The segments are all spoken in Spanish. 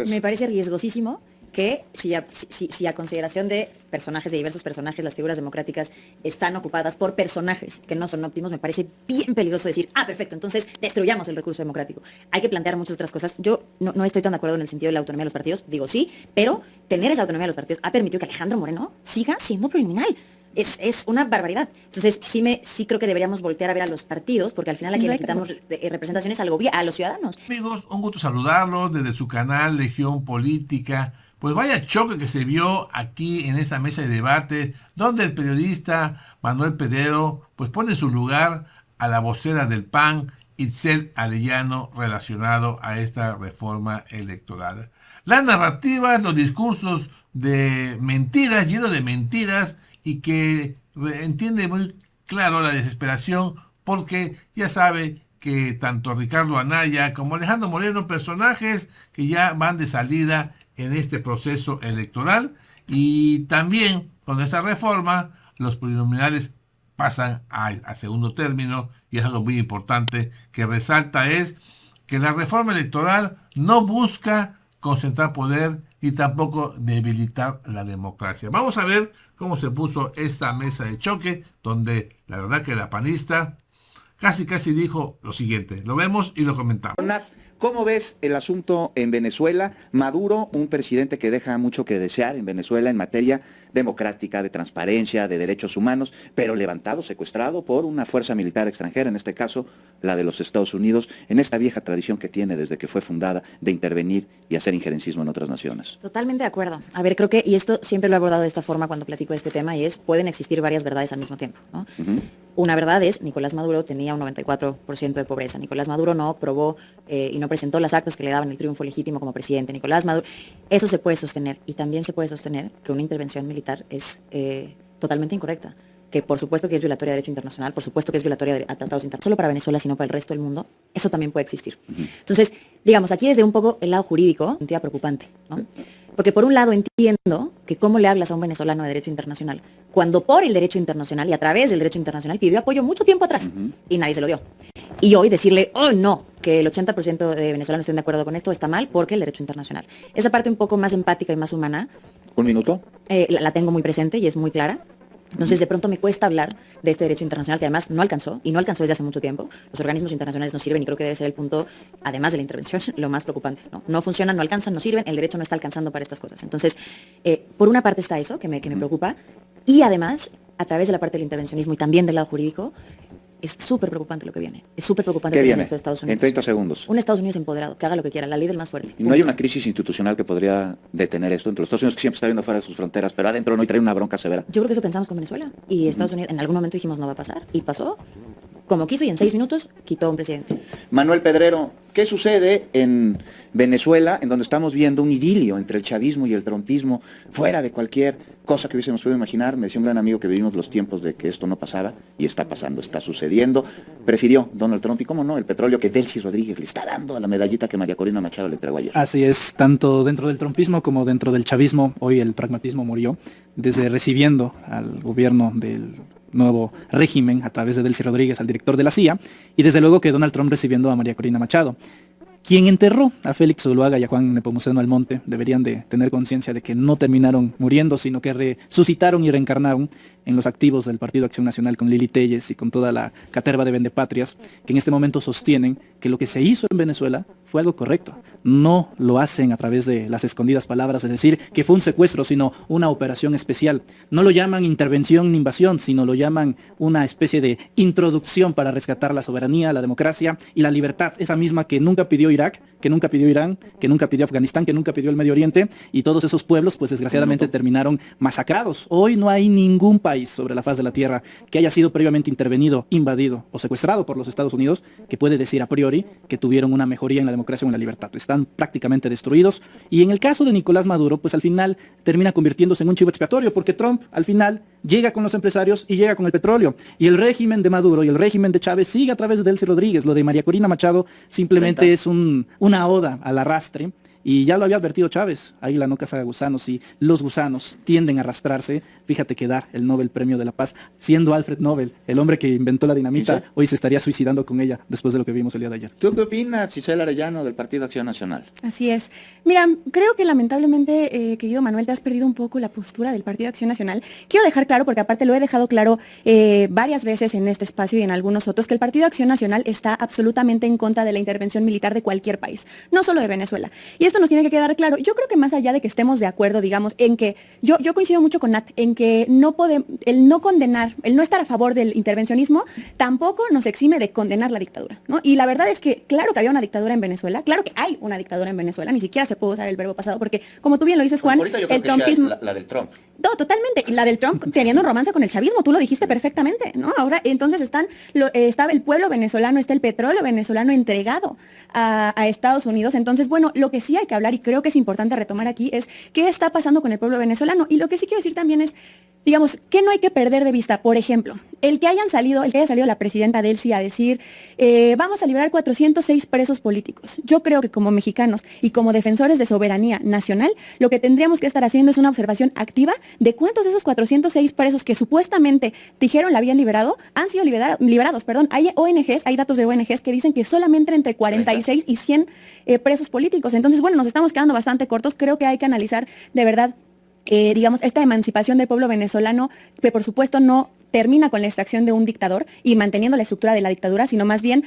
eso. Me parece riesgosísimo que si a consideración de personajes, de diversos personajes, las figuras democráticas están ocupadas por personajes que no son óptimos, me parece bien peligroso decir, perfecto, entonces destruyamos el recurso democrático. Hay que plantear muchas otras cosas. Yo no estoy tan de acuerdo en el sentido de la autonomía de los partidos, digo sí, pero tener esa autonomía de los partidos ha permitido que Alejandro Moreno siga siendo plurinominal. Es una barbaridad. Entonces, sí creo que deberíamos voltear a ver a los partidos, porque al final a quien le quitamos representaciones a los ciudadanos. Amigos, un gusto saludarlos desde su canal Legión Política. Pues vaya choque que se vio aquí en esta mesa de debate, donde el periodista Manuel Pedrero pues pone en su lugar a la vocera del PAN, Itzel Arellano, relacionado a esta reforma electoral. Las narrativas, los discursos de mentiras, llenos de mentiras, y que entiende muy claro la desesperación, porque ya sabe que tanto Ricardo Anaya como Alejandro Moreno, personajes que ya van de salida en este proceso electoral, y también con esta reforma los plurinominales pasan a segundo término, y es algo muy importante que resalta, es que la reforma electoral no busca concentrar poder y tampoco debilitar la democracia. Vamos a ver cómo se puso esta mesa de choque, donde la verdad que la panista casi dijo lo siguiente. Lo vemos y lo comentamos. ¿Cómo ves el asunto en Venezuela? Maduro, un presidente que deja mucho que desear en Venezuela en materia democrática, de transparencia, de derechos humanos, pero levantado, secuestrado por una fuerza militar extranjera, en este caso la de los Estados Unidos, en esta vieja tradición que tiene desde que fue fundada de intervenir y hacer injerencismo en otras naciones. Totalmente de acuerdo. A ver, creo que, y esto siempre lo he abordado de esta forma cuando platico de este tema, y es, pueden existir varias verdades al mismo tiempo, ¿no? Una verdad es, Nicolás Maduro tenía un 94% de pobreza. Nicolás Maduro no probó y no presentó las actas que le daban el triunfo legítimo como presidente. Nicolás Maduro, eso se puede sostener, y también se puede sostener que una intervención militar es totalmente incorrecta, que por supuesto que es violatoria de derecho internacional, por supuesto que es violatoria a tratados internacionales, no solo para Venezuela, sino para el resto del mundo. Eso también puede existir. Entonces, digamos, aquí desde un poco el lado jurídico, un tema preocupante, ¿no? Porque por un lado entiendo que cómo le hablas a un venezolano de derecho internacional, cuando por el derecho internacional y a través del derecho internacional pidió apoyo mucho tiempo atrás y nadie se lo dio. Y hoy decirle, no, que el 80% de venezolanos estén de acuerdo con esto está mal porque el derecho internacional. Esa parte un poco más empática y más humana. ¿Un minuto? La tengo muy presente y es muy clara. Entonces, de pronto me cuesta hablar de este derecho internacional que además no alcanzó, y no alcanzó desde hace mucho tiempo. Los organismos internacionales no sirven, y creo que debe ser el punto, además de la intervención, lo más preocupante, ¿no? No funcionan, no alcanzan, no sirven, el derecho no está alcanzando para estas cosas. Entonces, por una parte está eso, que me preocupa, y además, a través de la parte del intervencionismo y también del lado jurídico, es súper preocupante lo que viene. Es súper preocupante lo que viene de Estados Unidos. En 30 segundos. Un Estados Unidos empoderado, que haga lo que quiera, la ley del más fuerte. ¿Y no hay una crisis institucional que podría detener esto entre los Estados Unidos, que siempre está viendo fuera de sus fronteras, pero adentro no, y trae una bronca severa? Yo creo que eso pensamos con Venezuela. Y Estados Unidos, en algún momento dijimos no va a pasar, y pasó como quiso, y en 6 minutos quitó a un presidente. Manuel Pedrero, ¿qué sucede en Venezuela, en donde estamos viendo un idilio entre el chavismo y el trumpismo, fuera de cualquier cosa que hubiésemos podido imaginar? Me decía un gran amigo que vivimos los tiempos de que esto no pasaba, y está pasando, está sucediendo. Prefirió Donald Trump, y cómo no, el petróleo que Delcy Rodríguez le está dando a la medallita que María Corina Machado le entregó ayer. Así es, tanto dentro del trumpismo como dentro del chavismo, hoy el pragmatismo murió, desde recibiendo al gobierno del nuevo régimen a través de Delcy Rodríguez, al director de la CIA, y desde luego que Donald Trump recibiendo a María Corina Machado. Quien enterró a Félix Zuluaga y a Juan Nepomuceno Almonte deberían de tener conciencia de que no terminaron muriendo, sino que resucitaron y reencarnaron en los activos del Partido Acción Nacional, con Lili Téllez y con toda la caterva de vendepatrias, que en este momento sostienen que lo que se hizo en Venezuela fue algo correcto. No lo hacen a través de las escondidas palabras de decir que fue un secuestro, sino una operación especial. No lo llaman intervención ni invasión, sino lo llaman una especie de introducción para rescatar la soberanía, la democracia y la libertad, esa misma que nunca pidió Irak, que nunca pidió Irán, que nunca pidió Afganistán, que nunca pidió el Medio Oriente, y todos esos pueblos pues desgraciadamente terminaron masacrados. Hoy no hay ningún país sobre la faz de la tierra que haya sido previamente intervenido, invadido o secuestrado por los Estados Unidos que puede decir a priori que tuvieron una mejoría en la democracia o en la libertad. Están prácticamente destruidos, y en el caso de Nicolás Maduro pues al final termina convirtiéndose en un chivo expiatorio, porque Trump al final llega con los empresarios y llega con el petróleo, y el régimen de Maduro y el régimen de Chávez sigue a través de Delcy Rodríguez. Lo de María Corina Machado simplemente es una oda al arrastre, Y ya lo había advertido Chávez, águila no caza gusanos, y los gusanos tienden a arrastrarse. Fíjate que dar el Nobel Premio de la Paz, siendo Alfred Nobel, el hombre que inventó la dinamita, ¿Sí? hoy se estaría suicidando con ella después de lo que vimos el día de ayer. ¿Tú qué opinas, Gisela Arellano, del Partido Acción Nacional? Así es. Mira, creo que lamentablemente, querido Manuel, te has perdido un poco la postura del Partido Acción Nacional. Quiero dejar claro, porque aparte lo he dejado claro varias veces en este espacio y en algunos otros, que el Partido Acción Nacional está absolutamente en contra de la intervención militar de cualquier país, no solo de Venezuela. Y esto nos tiene que quedar claro. Yo creo que más allá de que estemos de acuerdo, digamos, en que yo coincido mucho con Nat, en que el no condenar, el no estar a favor del intervencionismo, tampoco nos exime de condenar la dictadura, ¿no? Y la verdad es que claro que había una dictadura en Venezuela, claro que hay una dictadura en Venezuela, ni siquiera se puede usar el verbo pasado, porque como tú bien lo dices, Juan, Ahorita yo creo el que sí hay trumpismo... la del Trump. No, totalmente. Y la del Trump teniendo un romance con el chavismo, tú lo dijiste perfectamente, ¿no? Ahora, entonces estaba el pueblo venezolano, está el petróleo venezolano entregado a Estados Unidos. Entonces, bueno, lo que sí hay que hablar, y creo que es importante retomar aquí, es qué está pasando con el pueblo venezolano. Y lo que sí quiero decir también es, digamos, que no hay que perder de vista. Por ejemplo, el que haya salido la presidenta Delcy a decir, vamos a liberar 406 presos políticos. Yo creo que como mexicanos y como defensores de soberanía nacional, lo que tendríamos que estar haciendo es una observación activa de cuántos de esos 406 presos que supuestamente dijeron la habían liberado, han sido liberados. Hay ONGs, hay datos de ONGs que dicen que solamente entre 46 y 100 presos políticos. Entonces, bueno, nos estamos quedando bastante cortos. Creo que hay que analizar de verdad, digamos, esta emancipación del pueblo venezolano, que por supuesto no termina con la extracción de un dictador y manteniendo la estructura de la dictadura, sino más bien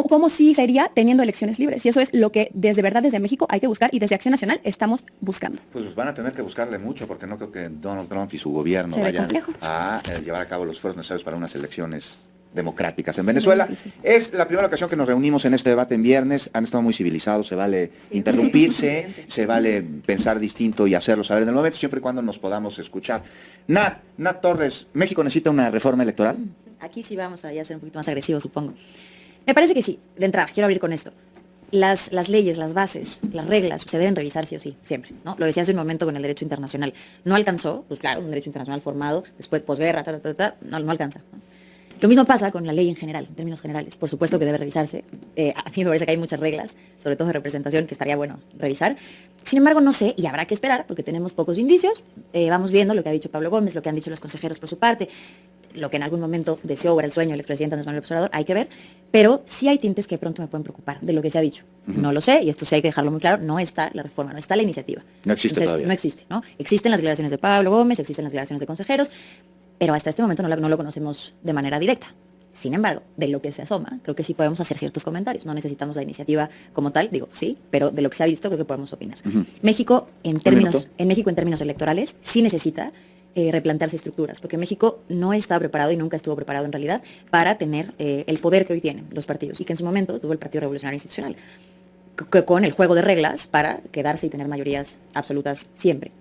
cómo sí sería teniendo elecciones libres. Y eso es lo que desde México hay que buscar y desde Acción Nacional estamos buscando. Pues van a tener que buscarle mucho, porque no creo que Donald Trump y su gobierno Se ve vayan complejo. a llevar a cabo los esfuerzos necesarios para unas elecciones democráticas en Venezuela. Sí. Es la primera ocasión que nos reunimos en este debate en viernes. Han estado muy civilizados, se vale interrumpirse, se vale pensar distinto y hacerlo saber en el momento, siempre y cuando nos podamos escuchar. Nat Torres, ¿México necesita una reforma electoral? Aquí sí vamos a ya ser un poquito más agresivos, supongo. Me parece que sí. De entrada, quiero abrir con esto. Las leyes, las bases, las reglas se deben revisar sí o sí, siempre, ¿no? Lo decía hace un momento con el derecho internacional. No alcanzó, pues claro, un derecho internacional formado, después posguerra, no alcanza, ¿no? Lo mismo pasa con la ley en general, en términos generales. Por supuesto que debe revisarse. A mí me parece que hay muchas reglas, sobre todo de representación, que estaría bueno revisar. Sin embargo, no sé, y habrá que esperar, porque tenemos pocos indicios. Vamos viendo lo que ha dicho Pablo Gómez, lo que han dicho los consejeros por su parte, lo que en algún momento deseó o era el sueño del expresidente Andrés Manuel López Obrador, hay que ver. Pero sí hay tintes que pronto me pueden preocupar de lo que se ha dicho. No lo sé, y esto sí hay que dejarlo muy claro, no está la reforma, no está la iniciativa. No existe todavía. No existe, ¿no? Existen las declaraciones de Pablo Gómez, existen las declaraciones de consejeros, pero hasta este momento no lo conocemos de manera directa. Sin embargo, de lo que se asoma, creo que sí podemos hacer ciertos comentarios. No necesitamos la iniciativa como tal, digo, sí, pero de lo que se ha visto creo que podemos opinar. México, en términos electorales, sí necesita replantearse estructuras, porque México no está preparado y nunca estuvo preparado en realidad para tener el poder que hoy tienen los partidos y que en su momento tuvo el Partido Revolucionario Institucional, con el juego de reglas para quedarse y tener mayorías absolutas siempre.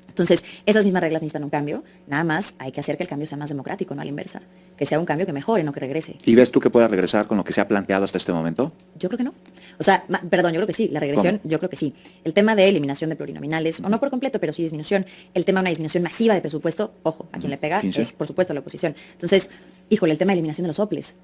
Entonces, esas mismas reglas necesitan un cambio, nada más hay que hacer que el cambio sea más democrático, no a la inversa, que sea un cambio que mejore, no que regrese. ¿Y ves tú que pueda regresar con lo que se ha planteado hasta este momento? Yo creo que no. O sea, perdón, yo creo que sí, la regresión, yo creo que sí. El tema de eliminación de plurinominales, o no por completo, pero sí disminución. El tema de una disminución masiva de presupuesto, ojo, a quien le pega 15. es, por supuesto, la oposición. Entonces, híjole, el tema de eliminación de los soples.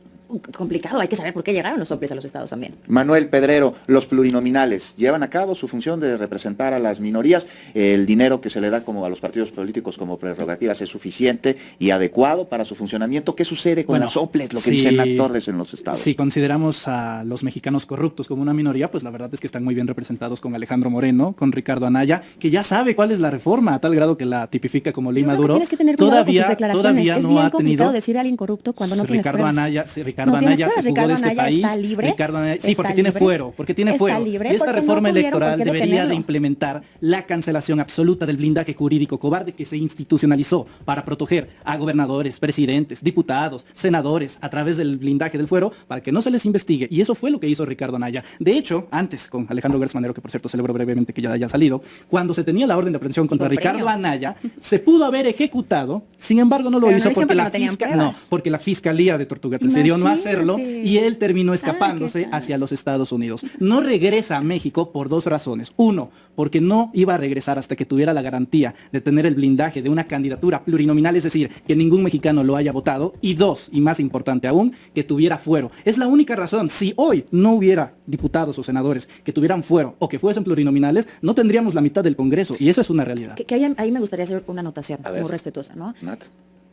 Complicado, hay que saber por qué llegaron los soples a los estados también. Manuel Pedrero, los plurinominales llevan a cabo su función de representar a las minorías. El dinero que se le da como a los partidos políticos como prerrogativas es suficiente y adecuado para su funcionamiento. ¿Qué sucede con las soples, lo que dice Nat Torres en los estados? Si consideramos a los mexicanos corruptos como una minoría, pues la verdad es que están muy bien representados con Alejandro Moreno, con Ricardo Anaya, que ya sabe cuál es la reforma, a tal grado que la tipifica como ley Maduro. Tienes que tener cuidado con tus declaraciones. Todavía es no bien ha complicado tenido decir a alguien corrupto cuando no tienes Ricardo pruebas. Anaya, Ricardo No tienes Anaya se pruebas. fugó de este Ricardo Anaya país. está libre, Ricardo Anaya, sí, está porque tiene libre, fuero, porque tiene está fuero. libre Y esta porque no reforma tuvieron por electoral qué debería detenerlo. de implementar la cancelación absoluta del blindaje jurídico cobarde que se institucionalizó para proteger a gobernadores, presidentes, diputados, senadores a través del blindaje del fuero para que no se les investigue. Y eso fue lo que hizo Ricardo Anaya. De hecho, antes con Alejandro Gertz Manero, que por cierto celebro brevemente que ya haya salido, cuando se tenía la orden de aprehensión contra Ricardo Anaya, se pudo haber ejecutado, sin embargo no lo Pero hizo no lo hicieron porque porque no tenían pruebas. porque la Fiscalía de Tortuguete se dio hacerlo y él terminó escapándose ¿qué tal? hacia los Estados Unidos. No regresa a México por dos razones. Uno, porque no iba a regresar hasta que tuviera la garantía de tener el blindaje de una candidatura plurinominal, es decir, que ningún mexicano lo haya votado. Y dos, y más importante aún, que tuviera fuero. Es la única razón. Si hoy no hubiera diputados o senadores que tuvieran fuero o que fuesen plurinominales, no tendríamos la mitad del Congreso. Y eso es una realidad. Que ahí me gustaría hacer una anotación A ver. muy respetuosa, ¿no? Nat.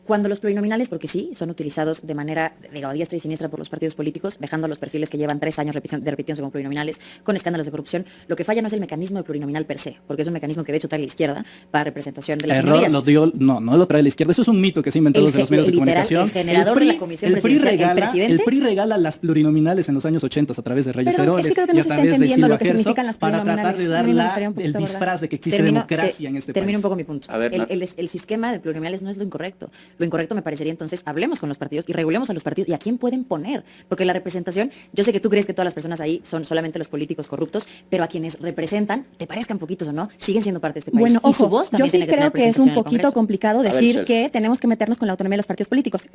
Cuando los plurinominales, porque sí, son utilizados de manera a diestra y siniestra por los partidos políticos, dejando los perfiles que llevan 3 años repitiéndose como plurinominales, con escándalos de corrupción, lo que falla no es el mecanismo de plurinominal per se, porque es un mecanismo que de hecho trae la izquierda para representación de las Error minorías. lo dio, no lo trae la izquierda, eso es un mito que se inventó desde los medios de literal, comunicación. el generador de la comisión presidencial, el presidente. El PRI regala las plurinominales en los años 80 a través de Reyes Pero Heroles es que creo que y no a se está través de entendiendo Silva lo que Herzog significan las para tratar de plurinominales. dar A mí me gustaría un el poquito disfraz de que existe Termino- democracia en este termino país. un poco mi punto. A ver, Nat. El sistema de plurinominales no es lo incorrecto. Lo incorrecto me parecería entonces, hablemos con los partidos y regulemos a los partidos y a quién pueden poner. Porque la representación, yo sé que tú crees que todas las personas ahí son solamente los políticos corruptos, pero a quienes representan, te parezcan poquitos o no, siguen siendo parte de este país. Bueno, y su ojo, voz yo también sí tiene que tener creo que es representación un en el poquito Congreso. complicado ver, decir Chel. que tenemos que meternos con la autonomía de los partidos políticos.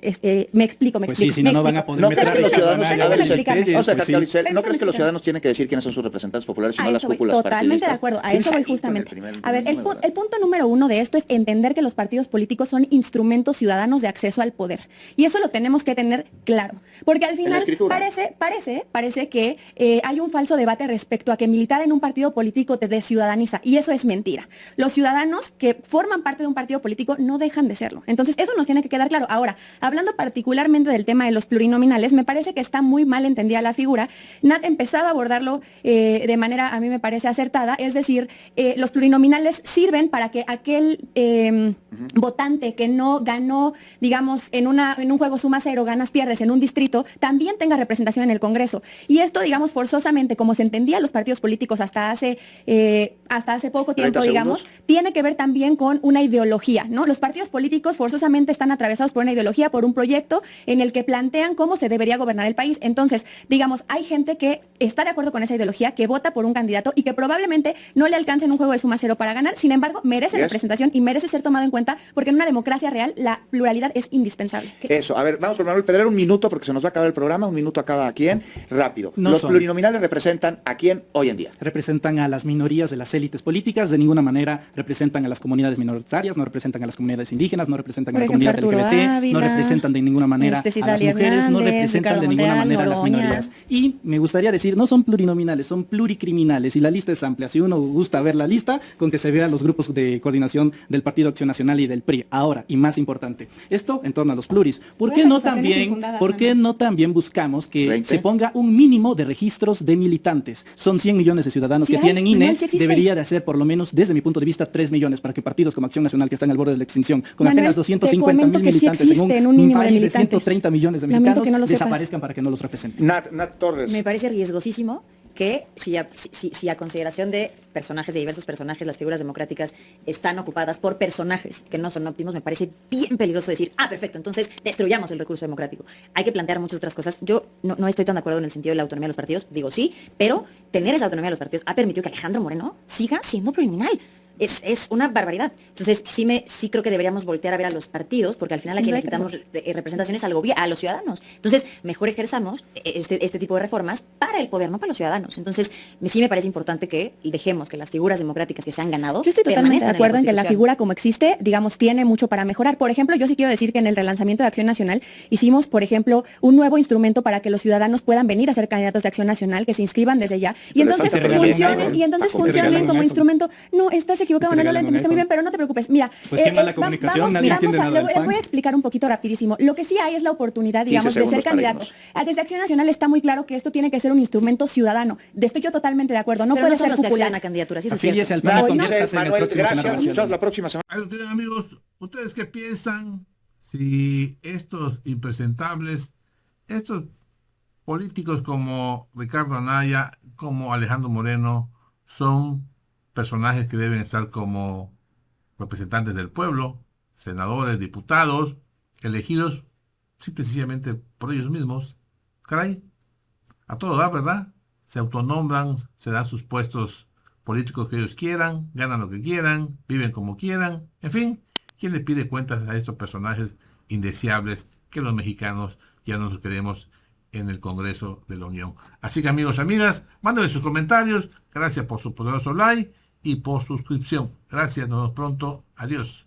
Me explico. Pues sí, si no, me no van a explico. poder ¿No meter crees que los ciudadanos, Permítame a ver, Isel, explicarme. vamos a dejar Pues que hable sí. Isel. ¿No Permítame crees que los explicar. ciudadanos tienen que decir quiénes son sus representantes populares y A no las eso voy, cúpulas totalmente de partidistas? acuerdo, a Tienes eso voy ahí justamente. en el A ver, número, ¿verdad? el punto número uno de esto es entender que los partidos políticos son instrumentos ciudadanos de acceso al poder. Y eso lo tenemos que tener claro. Porque al la final escritura. parece que hay un falso debate respecto a que militar en un partido político te desciudadaniza. Y eso es mentira. Los ciudadanos que forman parte de un partido político no dejan de serlo. Entonces, eso nos tiene que quedar claro. Ahora, hablando particularmente del tema de los plurinominales, me parece que está muy mal entendida la figura. Nat empezaba a abordarlo de manera, a mí me parece acertada, es decir, los plurinominales sirven para que aquel votante que no ganó, digamos, en un juego suma cero, ganas, pierdes en un distrito, también tenga representación en el Congreso. Y esto, digamos, forzosamente, como se entendía los partidos políticos hasta hace poco 30 tiempo, digamos, segundos. tiene que ver también con una ideología, ¿no? Los partidos políticos forzosamente están atravesados por una ideología, por un proyecto en el que plantean cómo se debería gobernar el país. Entonces, digamos, hay gente que está de acuerdo con esa ideología, que vota por un candidato y que probablemente no le alcance en un juego de suma cero para ganar. Sin embargo, merece Yes. representación y merece ser tomado en cuenta porque en una democracia real la pluralidad es indispensable. Eso, a ver, vamos con Manuel Pedrero, un minuto porque se nos va a acabar el programa, un minuto a cada quien, rápido. No Los son. plurinominales representan a quién hoy en día. Representan a las minorías de las élites políticas, de ninguna manera representan a las comunidades minoritarias, no representan a las comunidades indígenas, no representan Por a la ejemplo, comunidad Arturo LGBT, no Ávila, representan de ninguna manera a las Cecilia mujeres, no Hernández, representan Ricardo de ninguna Monreal, manera a las Noroña. minorías. Y me gustaría decir, no son plurinominales, son pluricriminales y la lista es amplia. Si uno gusta ver la lista, con que se vean los grupos de coordinación del Partido Acción Nacional y del PRI. Ahora, y más importante, esto en torno a los pluris. ¿Por Puras qué no acusaciones también, infundadas, por qué Manuel. no también buscamos que 20? se ponga un mínimo de registros de militantes? Son 100 millones de ciudadanos Sí que hay, tienen INE, Manuel, sí existe. debería de hacer por lo menos, desde mi punto de vista, 3 millones para que partidos como Acción Nacional, que están al borde de la extinción, con Manuel, apenas te 250 comento mil que sí militantes existe en un un mínimo de país de militantes. 130 millones de Lamento mexicanos, que no lo sepas. desaparezcan para que no los representen. Nat Torres. Me parece riesgosísimo que si a consideración de personajes, de diversos personajes, las figuras democráticas están ocupadas por personajes que no son óptimos, me parece bien peligroso decir, perfecto, entonces destruyamos el recurso democrático. Hay que plantear muchas otras cosas. Yo no estoy tan de acuerdo en el sentido de la autonomía de los partidos, digo sí, pero tener esa autonomía de los partidos ha permitido que Alejandro Moreno siga siendo pluriminal. Es una barbaridad. Entonces, sí creo que deberíamos voltear a ver a los partidos, porque al final a Sin quien le duda, quitamos representaciones a los ciudadanos. Entonces, mejor ejerzamos este tipo de reformas para el poder, no para los ciudadanos. Entonces, sí me parece importante que dejemos que las figuras democráticas que se han ganado Yo estoy totalmente de permanezcan acuerdo en que la Constitución. figura como existe, digamos, tiene mucho para mejorar. Por ejemplo, yo sí quiero decir que en el relanzamiento de Acción Nacional hicimos, por ejemplo, un nuevo instrumento para que los ciudadanos puedan venir a ser candidatos de Acción Nacional, que se inscriban desde ya. Y Pero entonces les falta regalar un funcionen, iPhone. y entonces ¿A cómo te funcionen regalan un como iPhone? instrumento. No, estás equivocado, ¿Te no lo regalan un entendiste muy bien, iPhone? pero no te preocupes. Mira, Pues qué mala comunicación, nadie entiende nada del les pan. voy a explicar un poquito rapidísimo. Lo que sí hay es la oportunidad, 15 digamos, de ser segundos para candidato. irnos. Desde Acción Nacional está muy claro que esto tiene que ser un instrumento ciudadano. De esto yo totalmente de acuerdo. No Pero puede no son ser los que acceden popular. a candidaturas, eso es Afíliese cierto. al PAN y Nat, conviértase Isel, en el Manuel, próximo gracias. Genaro Nos escuchamos García. la próxima semana. Ahí lo tienen, amigos. ¿Ustedes qué piensan si estos impresentables, estos políticos como Ricardo Anaya, como Alejandro Moreno, son personajes que deben estar como representantes del pueblo, senadores, diputados, elegidos simple y sencillamente por ellos mismos? Caray, a todo da, ¿verdad? Se autonombran, se dan sus puestos políticos que ellos quieran, ganan lo que quieran, viven como quieran, en fin, ¿quién le pide cuentas a estos personajes indeseables que los mexicanos ya no los queremos en el Congreso de la Unión. Así que amigos y amigas, mándenme sus comentarios. Gracias por su poderoso like y por suscripción. Gracias, nos vemos pronto. Adiós.